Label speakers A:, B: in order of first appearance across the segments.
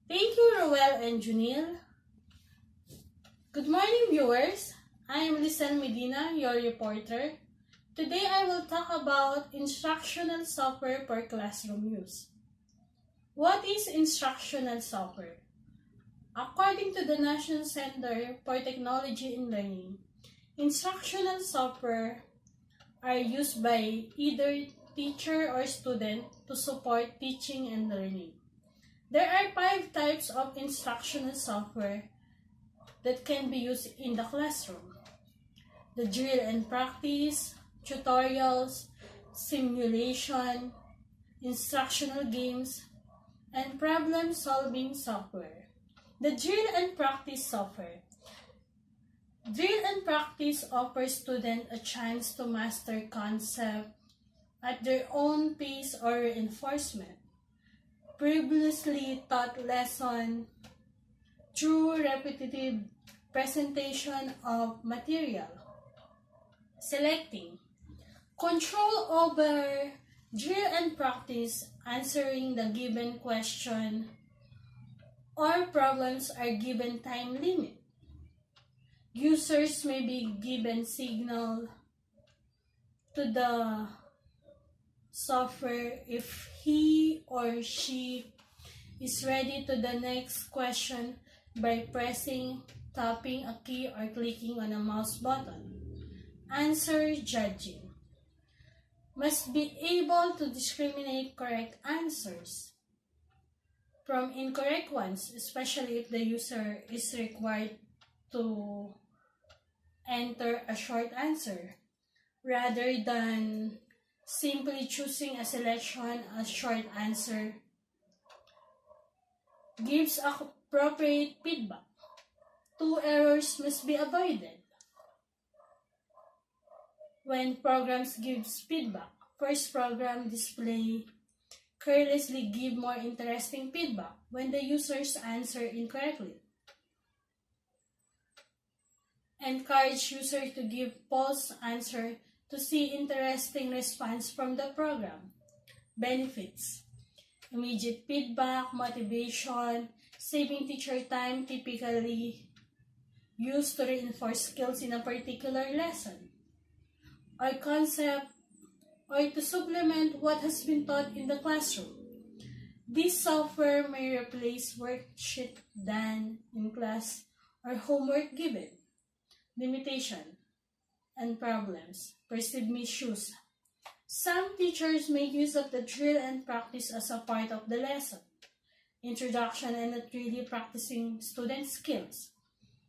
A: Thank you, Roel and Junil. Good morning, viewers. I am Medina, your reporter. Today I will talk about instructional software for classroom use. What is instructional software? According to the National Center for Technology and Learning, instructional software are used by either teacher or student to support teaching and learning. There are 5 types of instructional software that can be used in the classroom: the drill and practice, tutorials, simulation, instructional games, and problem-solving software. The drill and practice software. Drill and practice offers students a chance to master concepts at their own pace or reinforcement. Previously taught lesson through repetitive presentation of material. Selecting. Control over drill and practice answering the given question or problems are given time limit. Users may be given signal to the software if he or she is ready to the next question by pressing, tapping a key or clicking on a mouse button. Answer judging. Must be able to discriminate correct answers from incorrect ones, especially if the user is required to enter a short answer rather than simply choosing a selection as short answer. Gives appropriate feedback. 2 errors must be avoided when programs gives feedback. First, program display carelessly give more interesting feedback when the users answer incorrectly. Encourage user to give false answer to see interesting response from the program. Benefits: immediate feedback, motivation, saving teacher time, typically used to reinforce skills in a particular lesson or concept, or to supplement what has been taught in the classroom. This software may replace worksheet done in class or homework given. Limitation and problems. Perceived misuse. Some teachers make use of the drill and practice as a part of the lesson. Introduction and not really practicing student skills.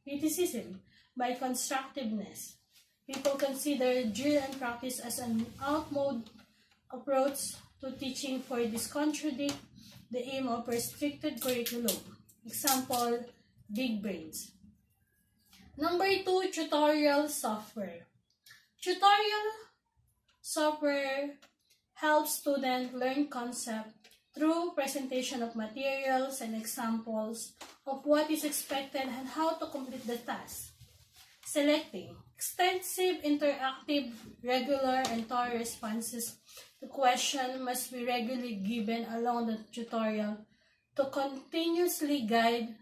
A: Criticism by constructiveness. People consider drill and practice as an outmoded approach to teaching, for this contradict the aim of restricted curriculum. Example, big brains. Number 2, tutorial software. Tutorial software helps students learn concepts through presentation of materials and examples of what is expected and how to complete the task. Selecting. Extensive, interactive, regular, and thorough responses to questions must be regularly given along the tutorial to continuously guide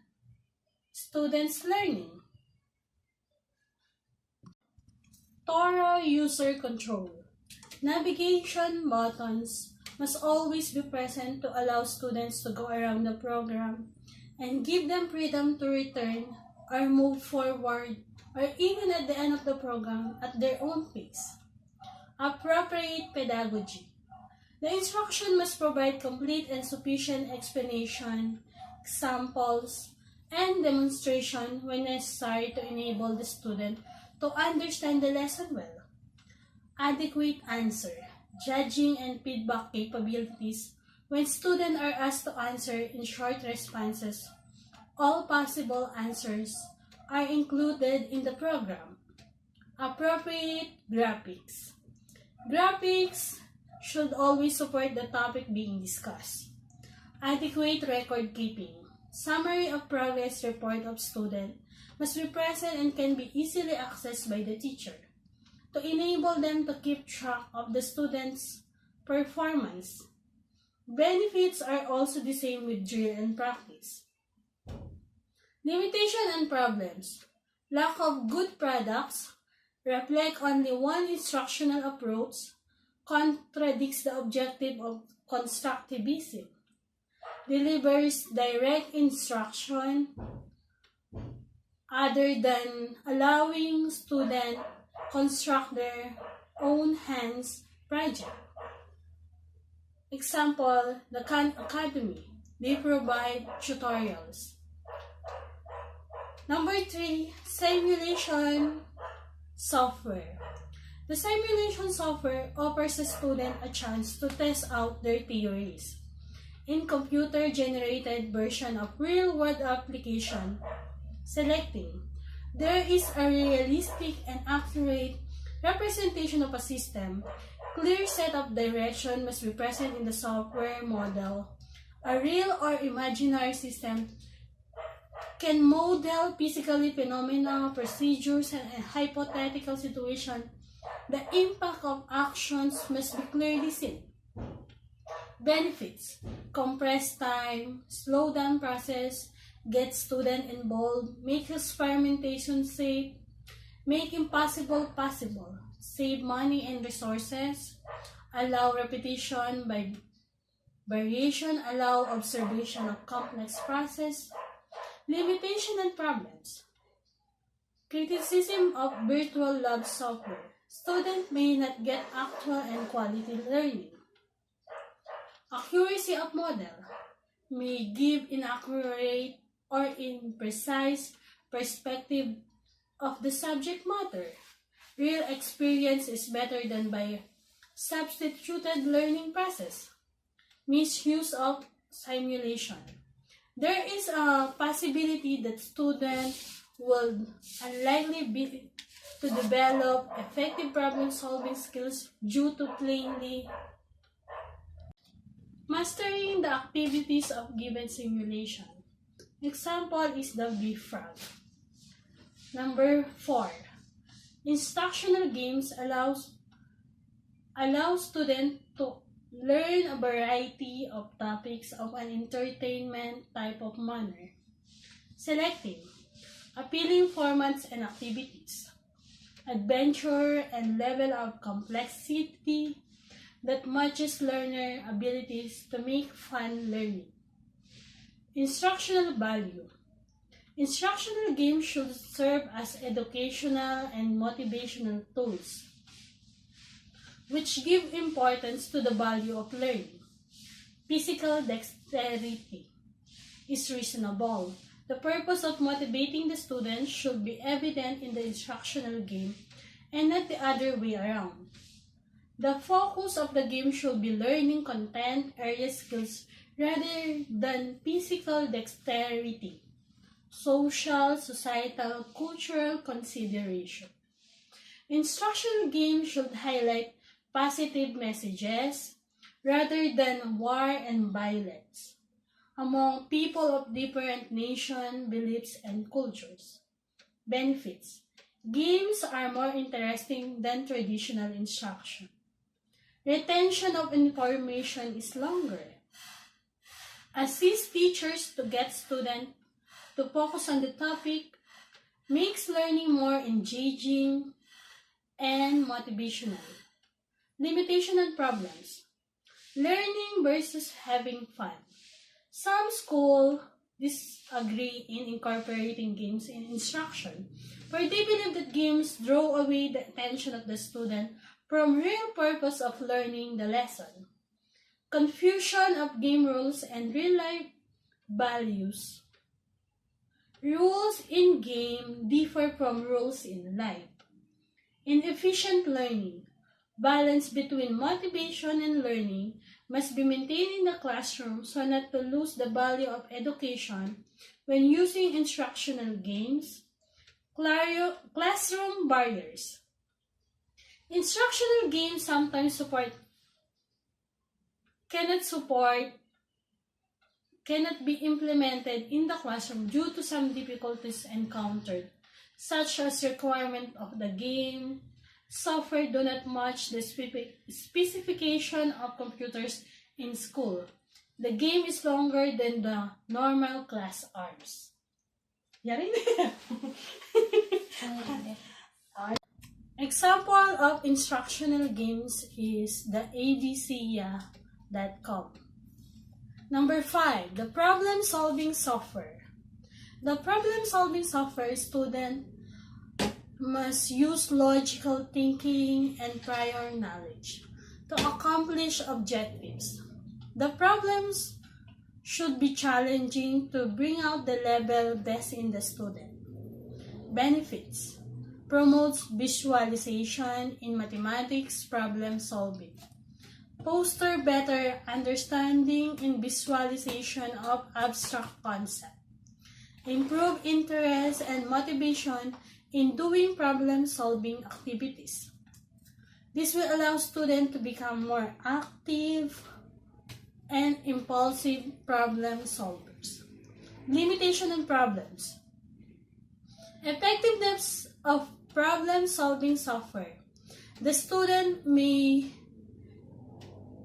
A: students' learning. Thorough user control. Navigation buttons must always be present to allow students to go around the program and give them freedom to return or move forward or even at the end of the program at their own pace. Appropriate pedagogy. The instruction must provide complete and sufficient explanation, examples, and demonstration when necessary to enable the student to understand the lesson well. Adequate answer. Judging and feedback capabilities. When students are asked to answer in short responses, all possible answers are included in the program. Appropriate graphics. Graphics should always support the topic being discussed. Adequate record keeping. Summary of progress report of student must be present and can be easily accessed by the teacher to enable them to keep track of the student's performance. Benefits are also the same with drill and practice. Limitation and problems. Lack of good products, reflect only one instructional approach, contradicts the objective of constructivism, delivers direct instruction other than allowing students construct their own hands project. Example, the Khan Academy. They provide tutorials. Number 3, simulation software. The simulation software offers a student a chance to test out their theories in computer-generated version of real-world application, selecting. There is a realistic and accurate representation of a system. Clear set of direction must be present in the software model. A real or imaginary system can model physical phenomena, procedures, and a hypothetical situation. The impact of actions must be clearly seen. Benefits: compress time, slow down process, get student involved, make experimentation safe, make impossible possible, save money and resources, allow repetition by variation, allow observation of complex process. Limitation and problems. Criticism of virtual lab software. Students may not get actual and quality learning. Accuracy of model. May give inaccurate or imprecise perspective of the subject matter. Real experience is better than by substituted learning process. Misuse of simulation. There is a possibility that students will unlikely be to develop effective problem-solving skills due to plainly mastering the activities of given simulation. Example is the B-frog. Number 4. Instructional games allows students to learn a variety of topics of an entertainment type of manner, selecting appealing formats and activities, adventure and level of complexity that matches learner abilities to make fun learning. Instructional value. Instructional games should serve as educational and motivational tools, which give importance to the value of learning. Physical dexterity is reasonable. The purpose of motivating the students should be evident in the instructional game and not the other way around. The focus of the game should be learning content, area skills, rather than physical dexterity, social, societal, cultural consideration. Instructional games should highlight positive messages rather than war and violence among people of different nations, beliefs, and cultures. Benefits: games are more interesting than traditional instruction. Retention of information is longer. Assist teachers to get students to focus on the topic, makes learning more engaging and motivational. Limitation and problems. Learning versus having fun. Some schools disagree in incorporating games in instruction, for they believe that games draw away the attention of the student from real purpose of learning the lesson. Confusion of game rules and real-life values. Rules in game differ from rules in life. Inefficient learning. Balance between motivation and learning must be maintained in the classroom so not to lose the value of education when using instructional games. Classroom barriers. Instructional games sometimes cannot be implemented in the classroom due to some difficulties encountered, such as requirement of the game. Software do not match the specification of computers in school. The game is longer than the normal class hours. Yari na. Example of instructional games is the abcya.com. Number 5, the problem-solving software. The problem-solving software student must use logical thinking and prior knowledge to accomplish objectives. The problems should be challenging to bring out the level best in the student. Benefits: promotes visualization in mathematics problem solving. Foster better understanding and visualization of abstract concepts. Improve interest and motivation in doing problem-solving activities. This will allow students to become more active and impulsive problem solvers. Limitation and problems. Effectiveness of problem-solving software. The student may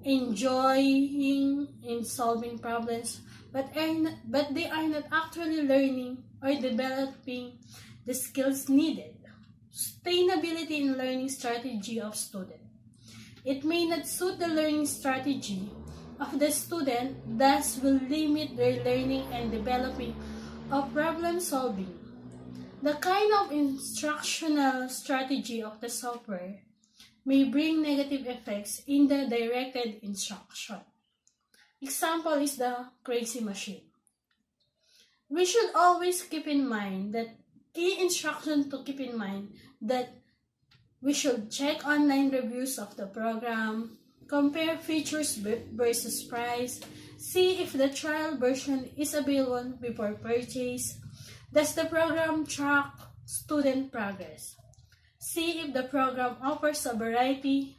A: enjoying in solving problems, but they are not actually learning or developing the skills needed. Sustainability in learning strategy of student. It may not suit the learning strategy of the student, thus will limit their learning and developing of problem solving. The kind of instructional strategy of the software may bring negative effects in the directed instruction. Example is the crazy machine. We should always keep in mind that key instruction to keep in mind that we should check online reviews of the program, compare features versus price, see if the trial version is available before purchase. Does the program track student progress? See if the program offers a variety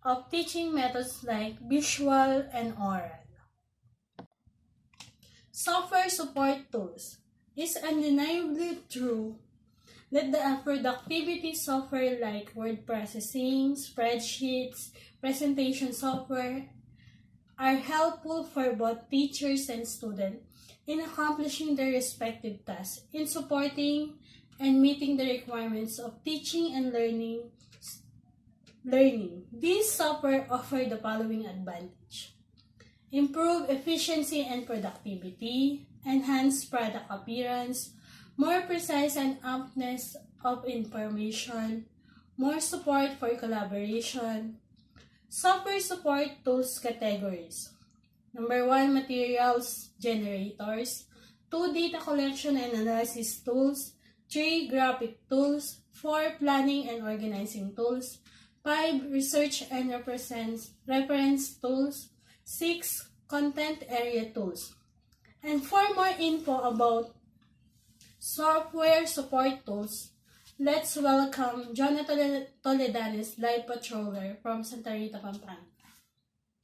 A: of teaching methods like visual and oral. Software support tools. It's undeniably true that the productivity software like word processing, spreadsheets, presentation software are helpful for both teachers and students in accomplishing their respective tasks, in supporting and meeting the requirements of teaching and learning. These software offer the following advantage: improve efficiency and productivity, enhance product appearance, more precise and aptness of information, more support for collaboration. Software support tools categories. Number 1, materials generators. 2, data collection and analysis tools. 3, graphic tools. 4, planning and organizing tools. 5, research and reference tools. 6, content area tools. And for more info about software support tools, let's welcome Jonathan Toledanes, live patroller from Santa Rita, Pampanga.